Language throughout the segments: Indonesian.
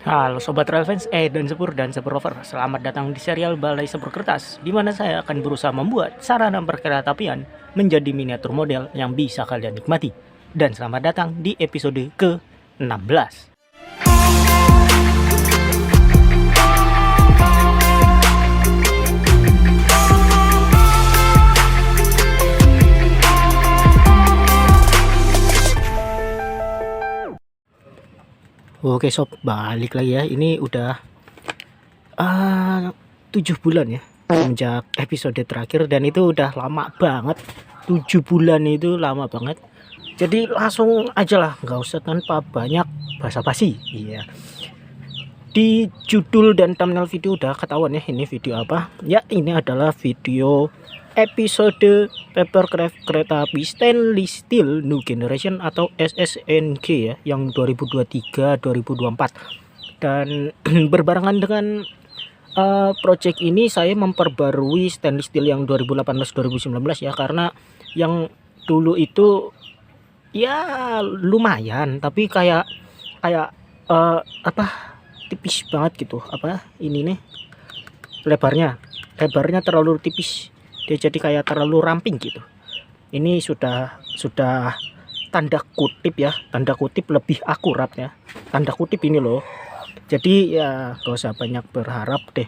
Halo Sobat Relevance, dan Sepur dan Sepurover. Selamat datang di serial Balai Sepur Kertas, di mana saya akan berusaha membuat sarana perkeretapian menjadi miniatur model yang bisa kalian nikmati. Dan selamat datang di episode ke-16. Oke sob, balik lagi ya. Ini udah 7 bulan ya sejak episode terakhir, dan itu udah lama banget. 7 bulan itu lama banget. Jadi langsung aja lah, nggak usah tanpa banyak basa-basi. Iya. Di judul dan thumbnail video udah ketahuan ya, ini video apa? Ya, ini adalah video episode Papercraft kereta api stainless steel new generation atau SSNG ya, yang 2023-2024. Dan berbarengan dengan project ini saya memperbarui stainless steel yang 2018-2019 ya, karena yang dulu itu ya lumayan, tapi kayak tipis banget gitu. Ini nih lebarnya terlalu tipis, dia jadi kayak terlalu ramping gitu. Ini sudah tanda kutip ya, tanda kutip lebih akurat ya, tanda kutip ini loh. Jadi ya gak usah banyak berharap deh.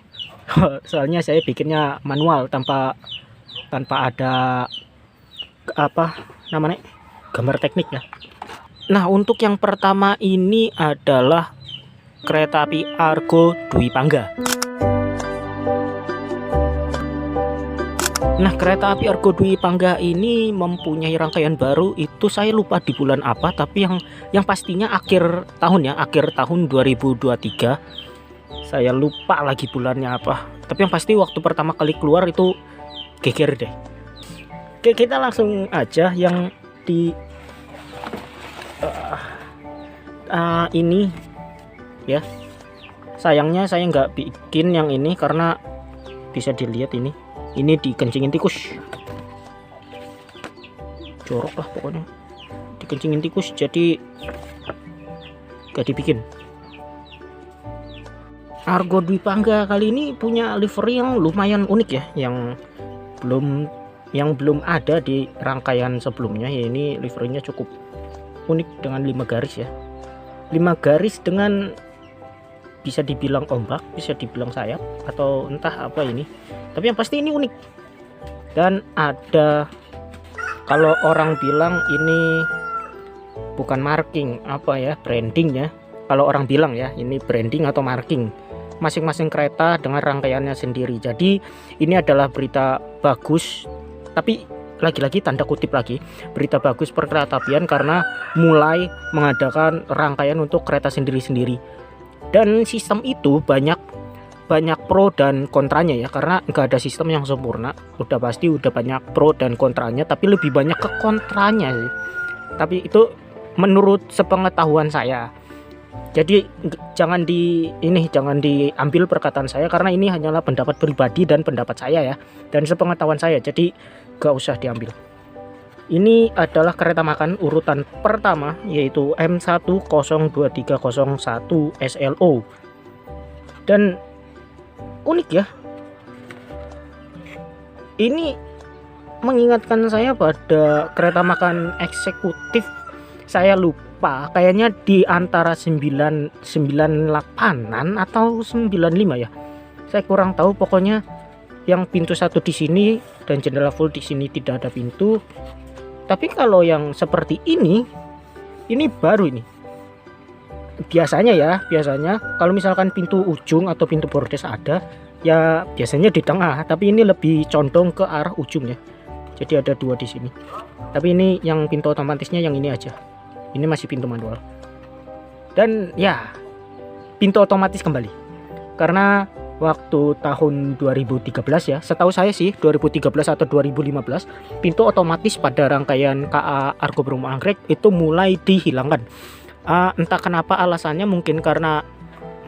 Soalnya saya bikinnya manual tanpa ada namanya gambar teknik ya. Nah, untuk yang pertama ini adalah kereta api Argo Dwi Pangga. Nah, kereta api Argo Dwi Pangga ini mempunyai rangkaian baru, itu saya lupa di bulan apa, tapi yang pastinya akhir tahun ya, akhir tahun 2023. Saya lupa lagi bulannya apa, tapi yang pasti waktu pertama kali keluar itu geger deh. Oke, kita langsung aja yang di ini ya. Sayangnya saya nggak bikin yang ini karena bisa dilihat ini dikencingin tikus, jorok lah pokoknya, dikencingin tikus, jadi gak dibikin. Argo Dwi Pangga kali ini punya livery yang lumayan unik ya, yang belum ada di rangkaian sebelumnya ya. Ini liverynya cukup unik dengan 5 garis ya, 5 garis dengan bisa dibilang ombak, bisa dibilang sayap, atau entah apa ini, tapi yang pasti ini unik. Dan ada, kalau orang bilang ini bukan marking, branding ya. Kalau orang bilang ya, ini branding atau marking, masing-masing kereta dengan rangkaiannya sendiri. Jadi ini adalah berita bagus, tapi lagi-lagi tanda kutip lagi, berita bagus perkeretapian karena mulai mengadakan rangkaian untuk kereta sendiri-sendiri. Dan sistem itu banyak pro dan kontranya ya, karena nggak ada sistem yang sempurna. Udah pasti udah banyak pro dan kontranya, tapi lebih banyak ke kontranya sih. Tapi itu menurut sepengetahuan saya. Jadi jangan diambil perkataan saya, karena ini hanyalah pendapat pribadi dan pendapat saya ya, dan sepengetahuan saya, jadi gak usah diambil. Ini adalah kereta makan urutan pertama, yaitu M10231 SLO. Dan unik ya, ini mengingatkan saya pada kereta makan eksekutif. Saya lupa, kayaknya di antara 98-an atau 95 ya, saya kurang tahu. Pokoknya yang pintu satu di sini dan jendela full di sini tidak ada pintu. Tapi kalau yang seperti ini baru ini. Biasanya kalau misalkan pintu ujung atau pintu bordes ada, ya biasanya di tengah, tapi ini lebih condong ke arah ujung ya. Jadi ada 2 di sini. Tapi ini yang pintu otomatisnya yang ini aja. Ini masih pintu manual. Dan ya, pintu otomatis kembali. Karena waktu tahun 2013 ya, setahu saya sih 2013 atau 2015, pintu otomatis pada rangkaian KA Argo Bromo Anggrek itu mulai dihilangkan. Entah kenapa alasannya, mungkin karena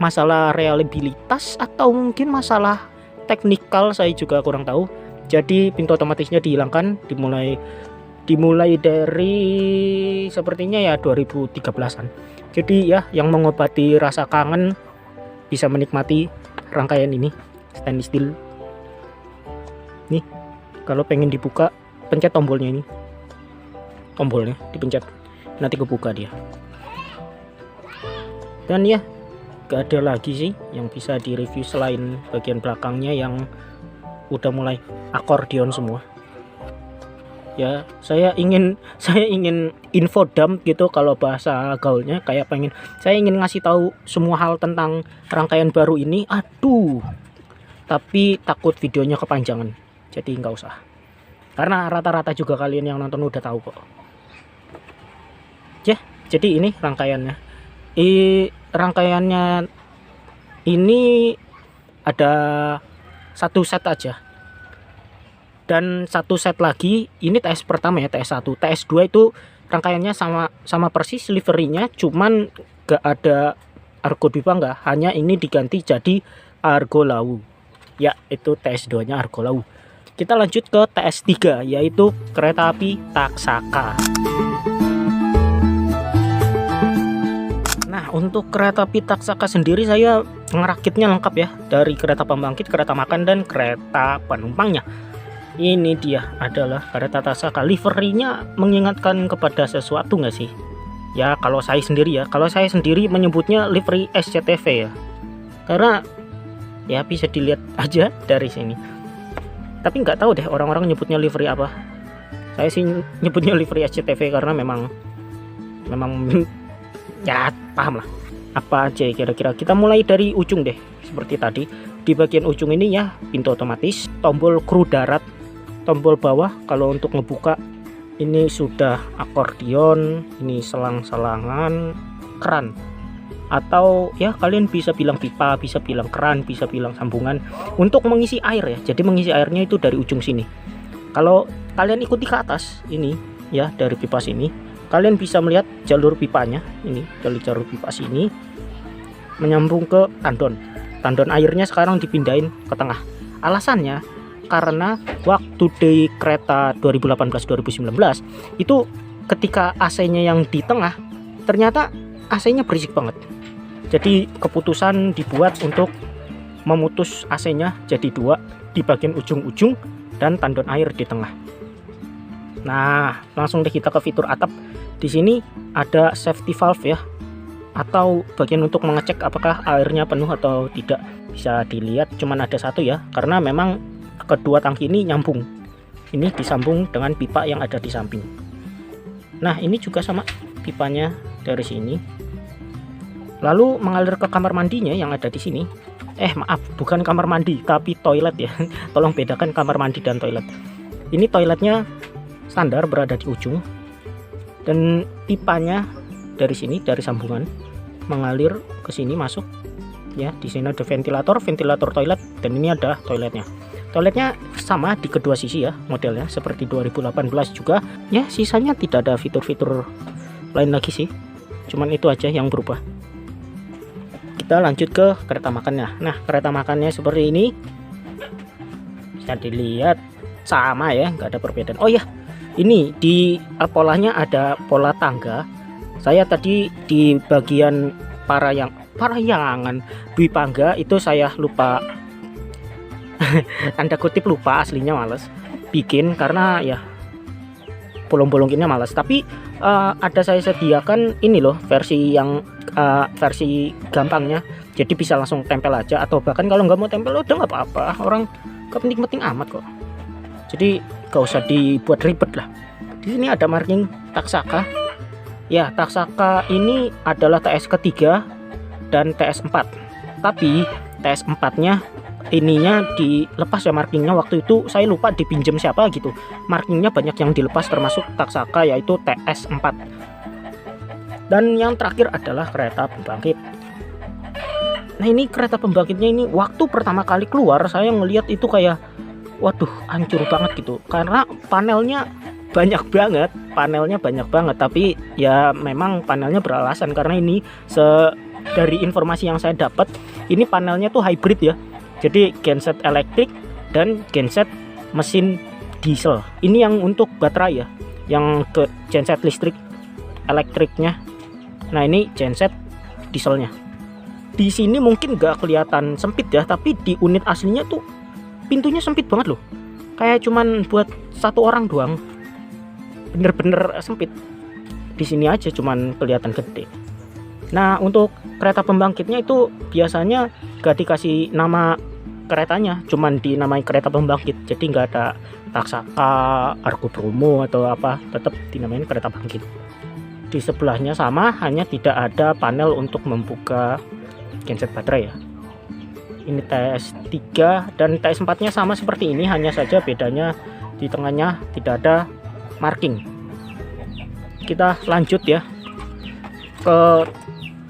masalah reliabilitas atau mungkin masalah teknikal, saya juga kurang tahu. Jadi pintu otomatisnya dihilangkan, dimulai dari sepertinya ya 2013-an. Jadi ya, yang mengobati rasa kangen bisa menikmati rangkaian ini stainless steel. Nih, kalau pengen dibuka, pencet tombolnya ini. Tombolnya dipencet, nanti kebuka dia. Dan ya, gak ada lagi sih yang bisa direview selain bagian belakangnya yang udah mulai akordeon semua. Ya, saya ingin info dump gitu kalau bahasa gaulnya, kayak saya ingin ngasih tahu semua hal tentang rangkaian baru ini. Aduh, tapi takut videonya kepanjangan, jadi nggak usah, karena rata-rata juga kalian yang nonton udah tahu kok. Ya, jadi ini rangkaiannya. Rangkaiannya ini ada satu set aja, dan satu set lagi ini TS pertama ya, TS1. TS2 itu rangkaiannya sama persis liverynya, cuman gak ada Argo Dwi Pangga, hanya ini diganti jadi Argo Lawu ya, itu TS2 nya Argo Lawu. Kita lanjut ke TS3, yaitu kereta api Taksaka. Nah, untuk kereta api Taksaka sendiri saya ngerakitnya lengkap ya, dari kereta pembangkit, kereta makan, dan kereta penumpangnya. Ini dia adalah kereta Taksaka. Liverynya mengingatkan kepada sesuatu nggak sih? Ya, kalau saya sendiri menyebutnya livery SCTV ya, karena ya bisa dilihat aja dari sini. Tapi nggak tahu deh orang-orang nyebutnya livery apa. Saya sih nyebutnya livery SCTV karena memang ya paham lah apa aja kira-kira. Kita mulai dari ujung deh, seperti tadi. Di bagian ujung ini ya, pintu otomatis, tombol kru darat, tombol bawah kalau untuk ngebuka. Ini sudah akordeon, ini selang-selangan, keran, atau ya kalian bisa bilang pipa, bisa bilang keran, bisa bilang sambungan untuk mengisi air ya. Jadi mengisi airnya itu dari ujung sini. Kalau kalian ikuti ke atas ini ya, dari pipa sini kalian bisa melihat jalur pipanya. Ini jalur pipa sini menyambung ke tandon airnya sekarang dipindahin ke tengah. Alasannya karena waktu di kereta 2018-2019 itu ketika AC-nya yang di tengah, ternyata AC-nya berisik banget. Jadi keputusan dibuat untuk memutus AC-nya jadi dua, di bagian ujung-ujung dan tandon air di tengah. Nah, langsung deh kita ke fitur atap. Di sini ada safety valve ya, atau bagian untuk mengecek apakah airnya penuh atau tidak. Bisa dilihat cuman ada satu ya, karena memang kedua tangki ini nyambung. Ini disambung dengan pipa yang ada di samping. Nah, ini juga sama pipanya dari sini. Lalu mengalir ke kamar mandinya yang ada di sini. Maaf, bukan kamar mandi, tapi toilet ya. Tolong bedakan kamar mandi dan toilet. Ini toiletnya standar berada di ujung. Dan pipanya dari sini, dari sambungan mengalir ke sini masuk. Ya, di sini ada ventilator toilet, dan ini ada toiletnya. Toiletnya sama di kedua sisi ya, modelnya seperti 2018 juga. Ya, sisanya tidak ada fitur-fitur lain lagi sih. Cuman itu aja yang berubah. Kita lanjut ke kereta makannya. Nah, kereta makannya seperti ini. Bisa dilihat sama ya, nggak ada perbedaan. Oh ya, ini di polanya ada pola tangga. Saya tadi di bagian parayangan Dwi Pangga itu saya lupa tanda kutip lupa, aslinya males bikin karena ya bolong-bolonginnya males. Tapi ada saya sediakan ini loh, versi yang versi gampangnya, jadi bisa langsung tempel aja, atau bahkan kalau nggak mau tempel udah nggak apa-apa, orang gak penting-penting amat kok. Jadi gak usah dibuat ribet lah. Di sini ada marking Taksaka. Ya, Taksaka ini adalah TS ketiga dan TS4. Tapi TS4-nya ininya dilepas ya markingnya. Waktu itu saya lupa dipinjam siapa gitu. Markingnya banyak yang dilepas termasuk Taksaka, yaitu TS4. Dan yang terakhir adalah kereta pembangkit. Nah, ini kereta pembangkitnya ini waktu pertama kali keluar saya ngelihat itu kayak waduh, hancur banget gitu. Karena panelnya banyak banget, tapi ya memang panelnya beralasan karena ini dari informasi yang saya dapat, ini panelnya tuh hybrid ya. Jadi genset elektrik dan genset mesin diesel. Ini yang untuk baterai ya, yang ke genset listrik elektriknya. Nah, ini genset dieselnya. Di sini mungkin nggak kelihatan sempit ya, tapi di unit aslinya tuh pintunya sempit banget loh, kayak cuman buat satu orang doang, bener-bener sempit. Di sini aja cuman kelihatan gede. Nah, untuk kereta pembangkitnya itu biasanya gak dikasih nama keretanya, cuman dinamai kereta pembangkit, jadi nggak ada Taksaka, Argo Bromo atau apa, tetap dinamain kereta bangkit. Di sebelahnya sama, hanya tidak ada panel untuk membuka genset baterai ya. Ini TS3 dan TS4 nya sama seperti ini, hanya saja bedanya di tengahnya tidak ada marking. Kita lanjut ya ke,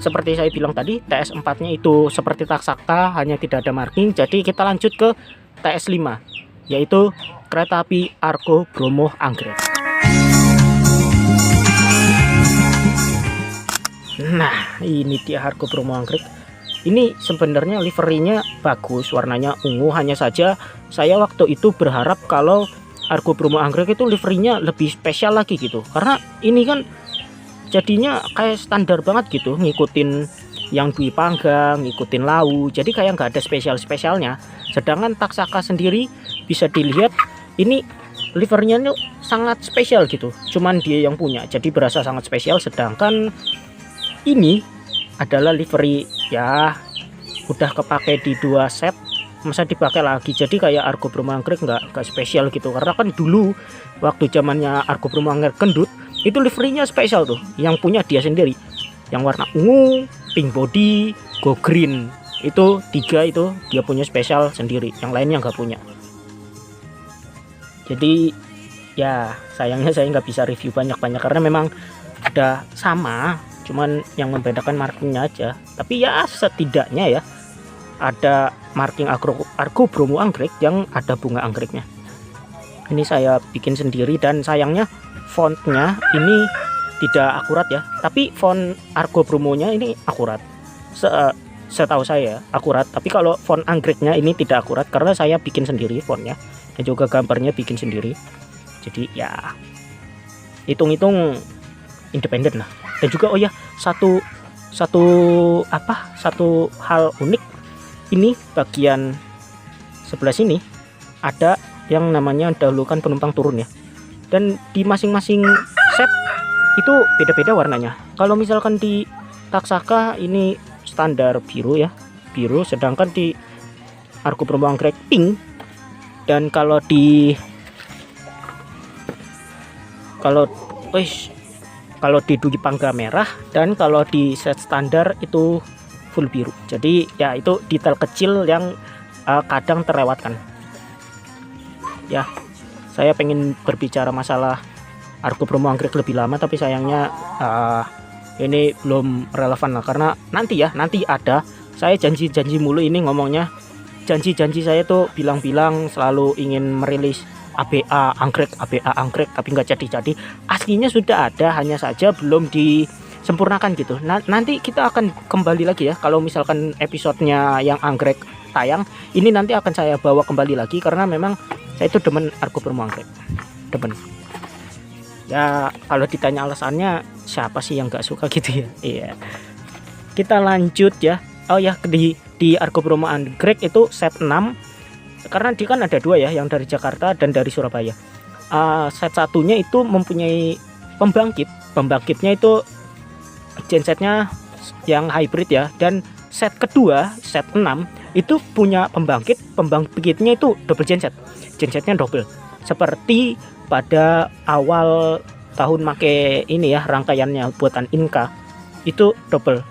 seperti saya bilang tadi, TS4 nya itu seperti Taksaka, hanya tidak ada marking. Jadi kita lanjut ke TS5, yaitu kereta api Argo Bromo Anggrek. Nah, ini dia Argo Bromo Anggrek. Ini sebenarnya liverinya bagus, warnanya ungu, hanya saja saya waktu itu berharap kalau Argo Bromo Anggrek itu liverinya lebih spesial lagi gitu, karena ini kan jadinya kayak standar banget gitu, ngikutin yang Dwi Panggang, ngikutin Lawu, jadi kayak nggak ada spesialnya. Sedangkan Taksaka sendiri bisa dilihat ini livernya itu sangat spesial gitu, cuman dia yang punya, jadi berasa sangat spesial. Sedangkan ini adalah livery ya udah kepake di 2 set, masa dipakai lagi, jadi kayak Argo Bromo Anggrek nggak spesial gitu. Karena kan dulu waktu zamannya Argo Bromo Anggrek kendut itu liverynya spesial tuh, yang punya dia sendiri, yang warna ungu, pink body, go green, itu 3 itu dia punya spesial sendiri, yang lainnya nggak punya. Jadi ya sayangnya saya nggak bisa review banyak-banyak karena memang udah sama, cuman yang membedakan markingnya aja. Tapi ya setidaknya ya ada marking Argo Bromo Anggrek yang ada bunga anggreknya. Ini saya bikin sendiri dan sayangnya fontnya ini tidak akurat ya, tapi font Argo Bromo-nya ini akurat. Setahu saya akurat, tapi kalau font anggreknya ini tidak akurat karena saya bikin sendiri fontnya dan juga gambarnya bikin sendiri. Jadi ya hitung-hitung independen lah. Dan juga oh ya, satu hal unik, ini bagian sebelah sini ada yang namanya dahulukan penumpang turun ya, dan di masing-masing set itu beda-beda warnanya. Kalau misalkan di Taksaka ini standar biru ya, biru, sedangkan di Argo Bromo Anggrek pink, dan kalau di Dwi Pangga merah, dan kalau di set standar itu full biru. Jadi ya itu detail kecil yang kadang terlewatkan ya. Saya pengen berbicara masalah Argo Bromo Anggrek lebih lama, tapi sayangnya ini belum relevan lah, karena nanti ada. Saya janji mulu ini ngomongnya, janji saya tuh bilang selalu ingin merilis ABA anggrek, tapi nggak jadi. Aslinya sudah ada, hanya saja belum disempurnakan gitu. Nanti kita akan kembali lagi ya, kalau misalkan episodenya yang anggrek tayang ini, nanti akan saya bawa kembali lagi, karena memang saya itu demen Argo Bromo Anggrek, demen ya. Kalau ditanya alasannya, siapa sih yang nggak suka gitu ya. Iya, kita lanjut ya. Oh ya, di Argo Bromo Anggrek itu set 6, karena dia kan ada 2 ya, yang dari Jakarta dan dari Surabaya. Set satunya itu mempunyai pembangkitnya itu gensetnya yang hybrid ya, dan set kedua, set 6 itu punya pembangkitnya itu double gensetnya double, seperti pada awal tahun make ini ya, rangkaiannya buatan Inka itu double.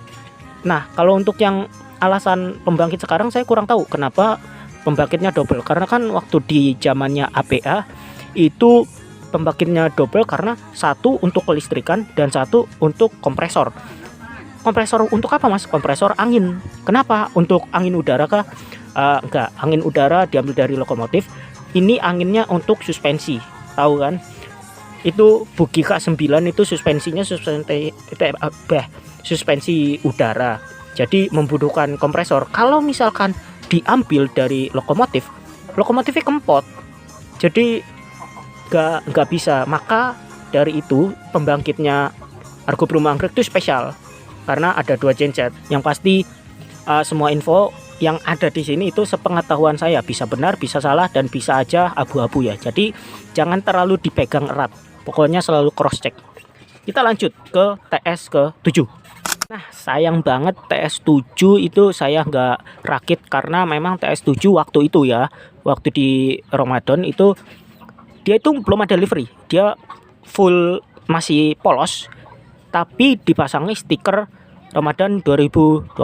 Nah, kalau untuk yang alasan pembangkit sekarang saya kurang tahu kenapa pembangkitnya double, karena kan waktu di zamannya APA itu pembangkitnya double karena satu untuk kelistrikan dan satu untuk kompresor. Kompresor untuk apa mas? Kompresor angin. Kenapa? Untuk angin udara kah? Enggak, angin udara diambil dari lokomotif. Ini anginnya untuk suspensi, tahu kan? Itu Bugi K9 itu suspensinya suspensi udara, jadi membutuhkan kompresor. Kalau misalkan diambil dari lokomotifnya kempot, jadi nggak bisa. Maka dari itu pembangkitnya Argo Bromo Anggrek itu spesial, karena ada 2 genset. Yang pasti semua info yang ada di sini itu sepengetahuan saya, bisa benar, bisa salah, dan bisa aja abu-abu ya. Jadi jangan terlalu dipegang erat. Pokoknya selalu cross check. Kita lanjut ke TS ke-7. Nah, sayang banget TS7 itu saya nggak rakit karena memang TS7 waktu itu ya, waktu di Ramadan itu dia itu belum ada livery. Dia full masih polos tapi dipasangi stiker Ramadan 2024.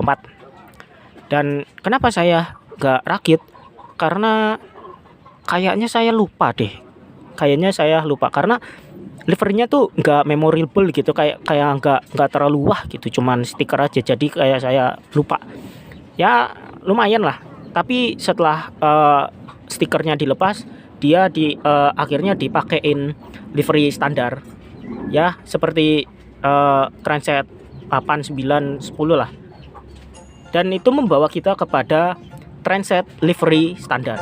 Dan kenapa saya nggak rakit? Karena kayaknya saya lupa deh. Kayaknya saya lupa karena livernya tuh nggak memorable gitu, kayak nggak terlalu wah gitu, cuman stiker aja. Jadi kayak saya lupa. Ya lumayan lah. Tapi setelah stikernya dilepas, dia akhirnya dipakein livery standar. Ya seperti Transit 8, 9, 10 lah. Dan itu membawa kita kepada Transit livery standar.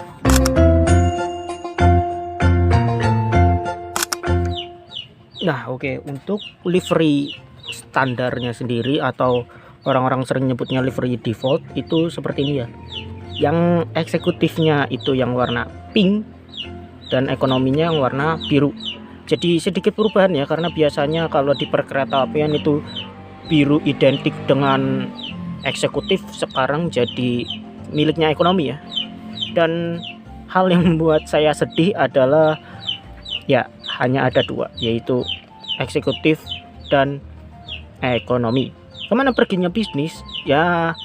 Nah, oke, untuk livery standarnya sendiri atau orang-orang sering nyebutnya livery default itu seperti ini ya. Yang eksekutifnya itu yang warna pink dan ekonominya yang warna biru. Jadi sedikit perubahan ya, karena biasanya kalau di perkeretaapian itu biru identik dengan eksekutif, sekarang jadi miliknya ekonomi ya. Dan hal yang membuat saya sedih adalah ya hanya ada dua, yaitu eksekutif dan ekonomi. Kemana perginya bisnis? Ya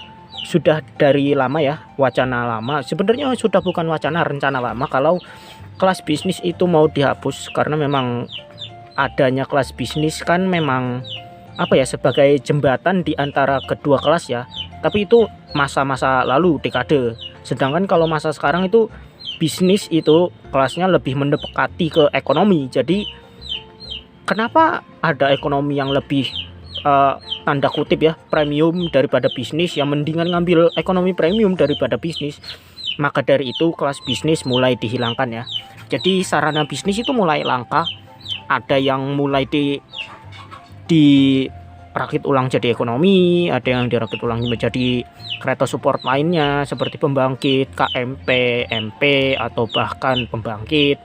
sudah dari lama ya, wacana lama. Sebenarnya sudah bukan wacana, rencana lama kalau kelas bisnis itu mau dihapus, karena memang adanya kelas bisnis kan memang apa ya, sebagai jembatan di antara kedua kelas ya. Tapi itu masa-masa lalu, dekade. Sedangkan kalau masa sekarang itu bisnis itu kelasnya lebih mendekati ke ekonomi. Jadi kenapa ada ekonomi yang lebih tanda kutip ya premium daripada bisnis, yang mendingan ngambil ekonomi premium daripada bisnis. Maka dari itu kelas bisnis mulai dihilangkan ya. Jadi sarana bisnis itu mulai langka. Ada yang mulai dirakit ulang jadi ekonomi, ada yang dirakit ulang menjadi kereta support lainnya seperti pembangkit, KMP, MP, atau bahkan pembangkit.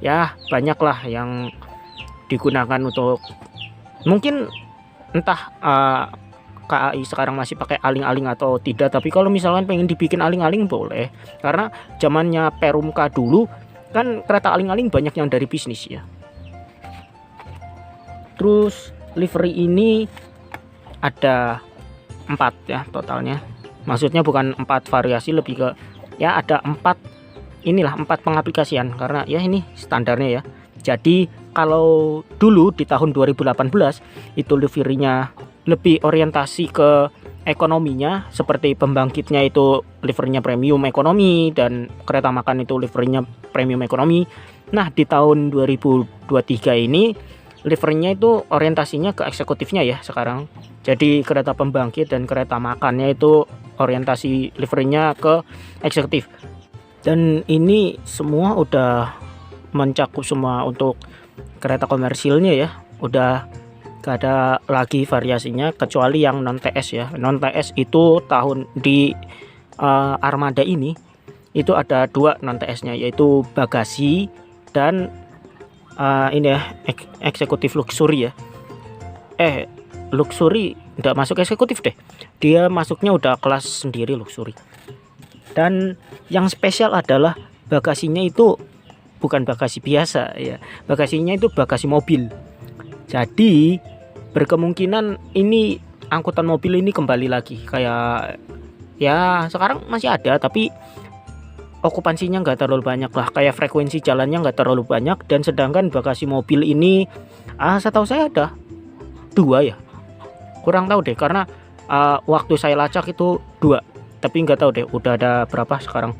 Ya banyaklah yang digunakan untuk, mungkin entah KAI sekarang masih pakai aling-aling atau tidak. Tapi kalau misalkan pengen dibikin aling-aling boleh, karena zamannya Perumka dulu kan kereta aling-aling banyak yang dari bisnis ya. Terus livery ini ada 4 ya totalnya. Maksudnya bukan 4 variasi, lebih ke ya ada 4 inilah, 4 pengaplikasian, karena ya ini standarnya ya. Jadi kalau dulu di tahun 2018 itu liverynya lebih orientasi ke ekonominya, seperti pembangkitnya itu liverynya premium ekonomi dan kereta makan itu liverynya premium ekonomi. Nah di tahun 2023 ini liverynya itu orientasinya ke eksekutifnya ya sekarang. Jadi kereta pembangkit dan kereta makannya itu orientasi liverynya ke eksekutif. Dan ini semua udah mencakup semua untuk kereta komersilnya ya. Udah gak ada lagi variasinya kecuali yang non TS ya. Non TS itu tahun di Armada ini itu ada 2 non TS-nya, yaitu bagasi dan ini ya eksekutif luxury ya. Luxury tidak masuk eksekutif deh, dia masuknya udah kelas sendiri luxury. Dan yang spesial adalah bagasinya itu bukan bagasi biasa ya, bagasinya itu bagasi mobil. Jadi berkemungkinan ini angkutan mobil ini kembali lagi kayak ya sekarang masih ada, tapi okupansinya nggak terlalu banyak lah, kayak frekuensi jalannya nggak terlalu banyak. Dan sedangkan bagasi mobil ini setahu saya ada 2 ya, kurang tahu deh karena waktu saya lacak itu 2, tapi nggak tahu deh udah ada berapa sekarang.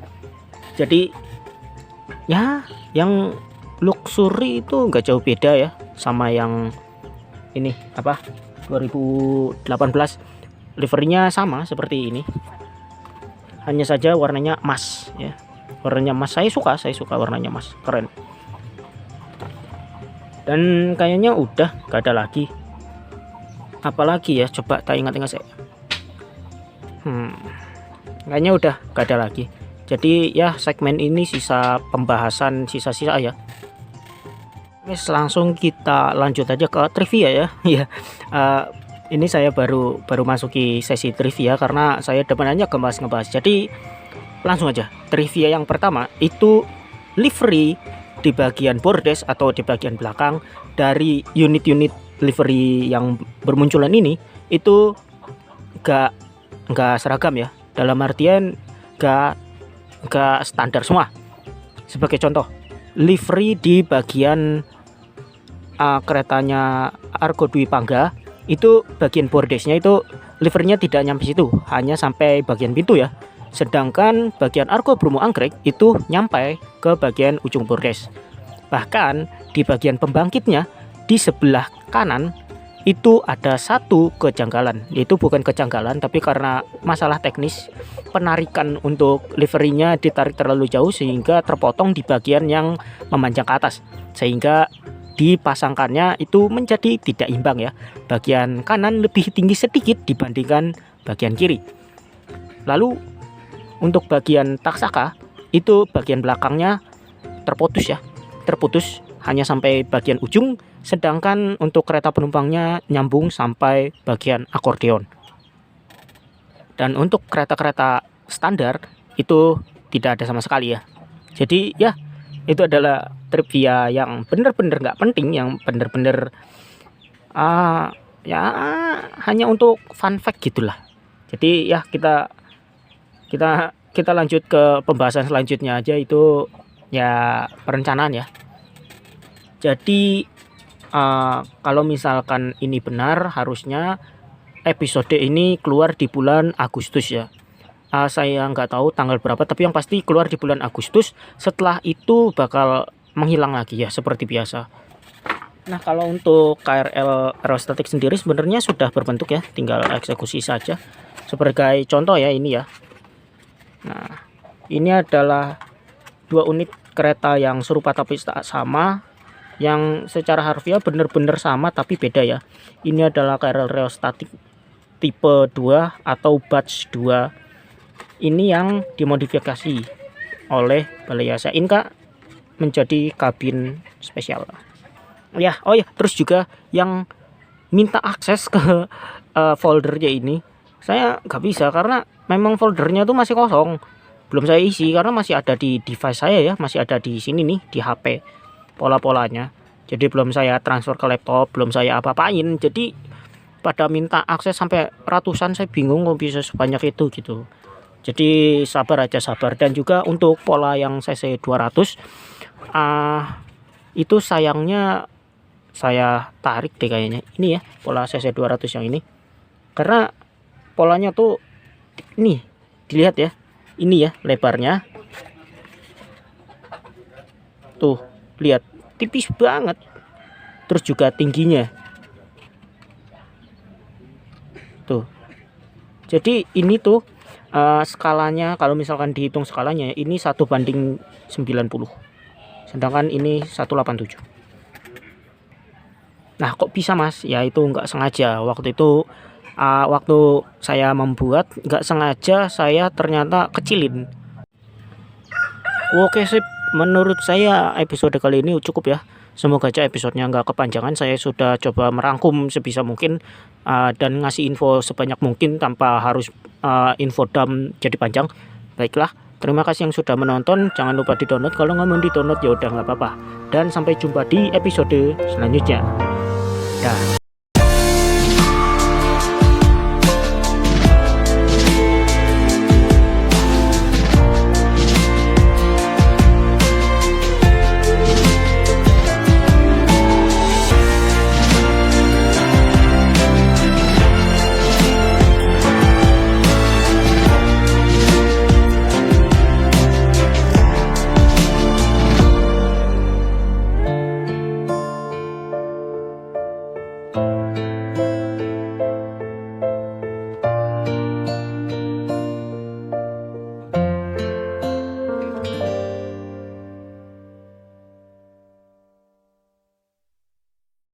Jadi ya yang luxury itu nggak jauh beda ya sama yang ini apa 2018, liverynya sama seperti ini, hanya saja warnanya emas ya. Warnanya emas, saya suka warnanya emas, keren. Dan kayaknya udah gak ada lagi. Apalagi ya, coba tak ingat-ingat saya. kayaknya udah gak ada lagi. Jadi ya segmen ini sisa pembahasan sisa-sisa ya. Wes, langsung kita lanjut aja ke trivia ya. Ya, ini saya baru masuki sesi trivia karena saya depannya ngebahas. Jadi langsung aja, trivia yang pertama itu livery di bagian bordes atau di bagian belakang dari unit-unit livery yang bermunculan ini itu gak seragam ya. Dalam artian gak standar semua. Sebagai contoh, livery di bagian keretanya Argo Dwi Pangga itu bagian bordesnya itu livernya tidak nyampe situ, hanya sampai bagian pintu ya. Sedangkan bagian Argo Bromo Anggrek itu nyampe ke bagian ujung bordes. Bahkan di bagian pembangkitnya di sebelah kanan itu ada satu kejanggalan, yaitu bukan kejanggalan tapi karena masalah teknis penarikan untuk liverynya ditarik terlalu jauh sehingga terpotong di bagian yang memanjang ke atas, sehingga dipasangkannya itu menjadi tidak imbang ya. Bagian kanan lebih tinggi sedikit dibandingkan bagian kiri. Lalu untuk bagian taksaka itu bagian belakangnya terputus hanya sampai bagian ujung, sedangkan untuk kereta penumpangnya nyambung sampai bagian akordeon. Dan untuk kereta-kereta standar itu tidak ada sama sekali ya. Jadi ya, itu adalah trivia yang benar-benar nggak penting, yang benar-benar ya hanya untuk fun fact gitulah. Jadi ya kita lanjut ke pembahasan selanjutnya aja, itu ya perencanaan ya. Jadi kalau misalkan ini benar, harusnya episode ini keluar di bulan Agustus ya. Saya nggak tahu tanggal berapa, tapi yang pasti keluar di bulan Agustus. Setelah itu bakal menghilang lagi ya seperti biasa. Nah, kalau untuk KRL aerostatik sendiri sebenarnya sudah berbentuk ya, tinggal eksekusi saja. Sebagai contoh ya, ini ya. Nah, ini adalah dua unit kereta yang serupa tapi tak sama, yang secara harfiah benar-benar sama tapi beda ya. Ini adalah KRL aerostatik tipe 2 atau batch 2. Ini yang dimodifikasi oleh Balai Yasa Inka menjadi kabin spesial. Ya, oh ya, terus juga yang minta akses ke foldernya ini saya nggak bisa karena memang foldernya tuh masih kosong, belum saya isi karena masih ada di device saya ya, masih ada di sini nih di HP pola-polanya. Jadi belum saya transfer ke laptop, belum saya apa-apain. Jadi pada minta akses sampai ratusan, saya bingung kok bisa sebanyak itu gitu. Jadi sabar aja, sabar. Dan juga untuk pola yang CC 200 itu sayangnya saya tarik deh kayaknya. Ini ya pola CC 200 yang ini. Karena polanya tuh ini dilihat ya. Ini ya lebarnya. Tuh, lihat tipis banget. Terus juga tingginya. Tuh. Jadi ini tuh skalanya, kalau misalkan dihitung skalanya ini 1:90. Sedangkan ini 187. Nah, kok bisa Mas? Ya itu nggak sengaja. Waktu itu waktu saya membuat nggak sengaja saya ternyata kecilin. Oke sip, menurut saya episode kali ini cukup ya. Semoga aja episodenya nggak kepanjangan. Saya sudah coba merangkum sebisa mungkin dan ngasih info sebanyak mungkin tanpa harus info dam jadi panjang. Baiklah, terima kasih yang sudah menonton. Jangan lupa di download. Kalau nggak mau di download ya udah nggak apa-apa. Dan sampai jumpa di episode selanjutnya. Dah.